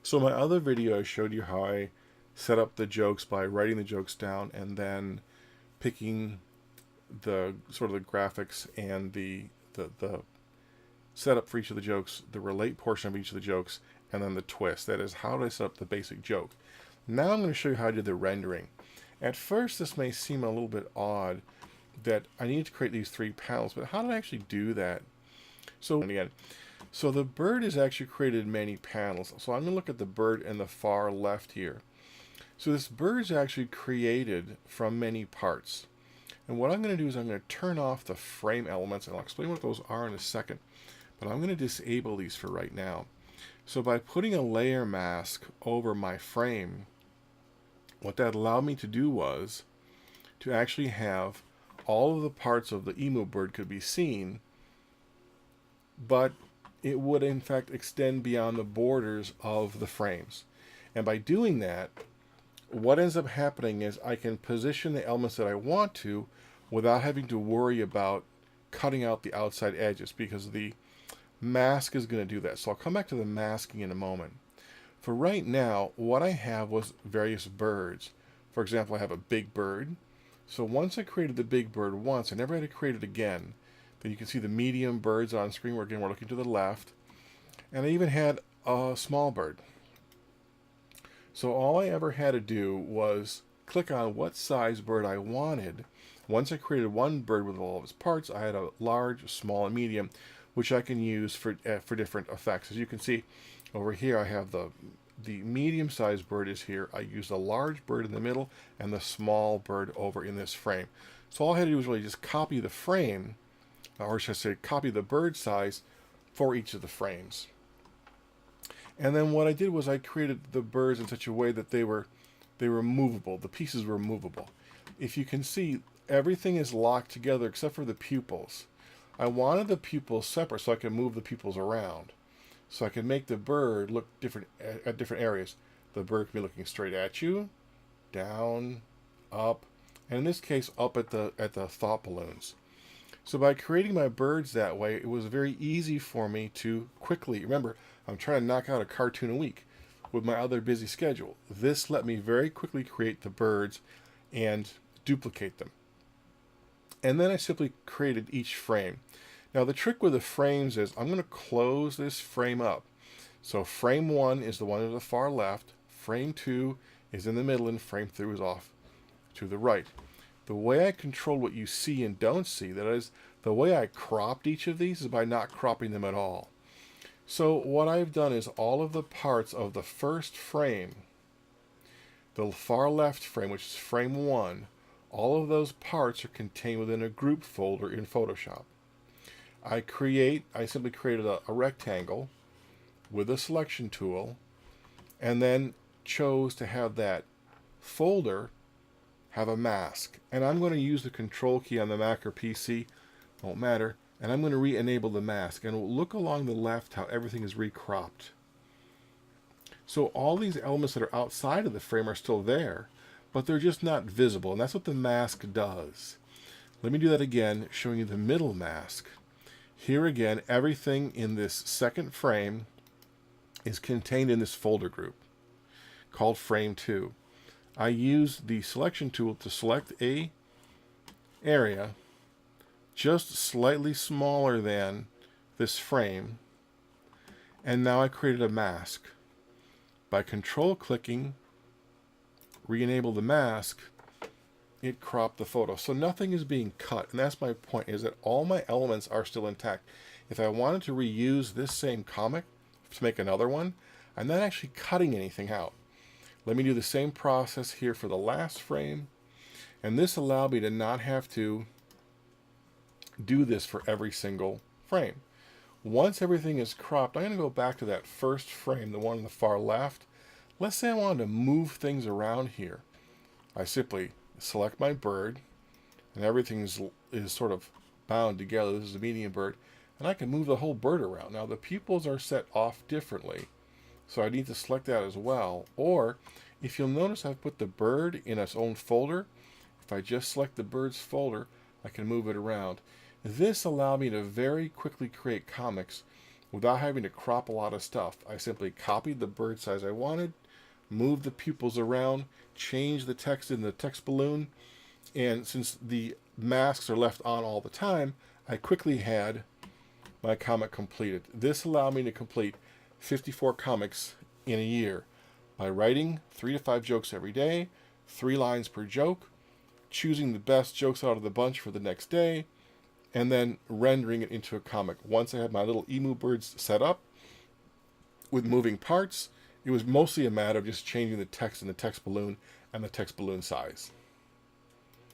So my other video, I showed you how I set up the jokes by writing the jokes down and then picking the sort of the graphics and the setup for each of the jokes, the relate portion of each of the jokes, and then the twist. That is, how do I set up the basic joke? Now I'm going to show you how I did the rendering. At first, this may seem a little bit odd that I need to create these 3 panels, but how did I actually do that? So again, so the bird is actually created in many panels. So I'm going to look at the bird in the far left here. So this bird is actually created from many parts. And what I'm going to do is I'm going to turn off the frame elements, and I'll explain what those are in a second. But I'm going to disable these for right now. So by putting a layer mask over my frame, what that allowed me to do was to actually have all of the parts of the emu bird could be seen, but it would in fact extend beyond the borders of the frames. And by doing that, what ends up happening is I can position the elements that I want to without having to worry about cutting out the outside edges, because the mask is going to do that. So I'll come back to the masking in a moment. For right now, what I have was various birds. For example, I have a big bird. So once I created the big bird once, I never had to create it again. Then you can see the medium birds on screen. We're looking to the left. And I even had a small bird. So all I ever had to do was click on what size bird I wanted. Once I created one bird with all of its parts, I had a large, small, and medium, which I can use for different effects. As you can see over here, I have the medium-sized bird is here. I used a large bird in the middle and the small bird over in this frame. So all I had to do was really just copy the frame, or should I say copy the bird size for each of the frames. And then what I did was I created the birds in such a way that they were movable. The pieces were movable. If you can see, everything is locked together except for the pupils. I wanted the pupils separate so I could move the pupils around. So I could make the bird look different at different areas. The bird can be looking straight at you, down, up, and in this case up at the thought balloons. So by creating my birds that way, it was very easy for me to quickly, remember, I'm trying to knock out a cartoon a week with my other busy schedule. This let me very quickly create the birds and duplicate them. And then I simply created each frame. Now the trick with the frames is I'm going to close this frame up. So frame 1 is the one to the far left, frame 2 is in the middle, and frame 3 is off to the right. The way I control what you see and don't see, that is, the way I cropped each of these is by not cropping them at all. So what I've done is all of the parts of the first frame, the far left frame, which is frame 1, all of those parts are contained within a group folder in Photoshop. I simply created a rectangle with a selection tool, and then chose to have that folder have a mask. And I'm going to use the control key on the Mac or PC, won't matter, and I'm going to re-enable the mask. And we'll look along the left how everything is recropped. So all these elements that are outside of the frame are still there, but they're just not visible, and that's what the mask does. Let me do that again, showing you the middle mask. Here again, everything in this second frame is contained in this folder group called frame 2. I use the selection tool to select a area just slightly smaller than this frame, and now I created a mask. By control clicking, re-enable the mask, it cropped the photo. So nothing is being cut, and that's my point, is that all my elements are still intact. If I wanted to reuse this same comic to make another one, I'm not actually cutting anything out. Let me do the same process here for the last frame, and this allowed me to not have to do this for every single frame. Once everything is cropped, I'm going to go back to that first frame, the one on the far left. Let's say I wanted to move things around here. I simply select my bird, and everything is sort of bound together. This is a medium bird, and I can move the whole bird around. Now the pupils are set off differently, so I need to select that as well. Or if you'll notice, I've put the bird in its own folder. If I just select the bird's folder, I can move it around. This allowed me to very quickly create comics without having to crop a lot of stuff. I simply copied the bird size I wanted, moved the pupils around, changed the text in the text balloon, and since the masks are left on all the time, I quickly had my comic completed. This allowed me to complete 54 comics in a year by writing 3 to 5 jokes every day, 3 lines per joke, choosing the best jokes out of the bunch for the next day, and then rendering it into a comic. Once I had my little emu birds set up with moving parts, it was mostly a matter of just changing the text in the text balloon and the text balloon size.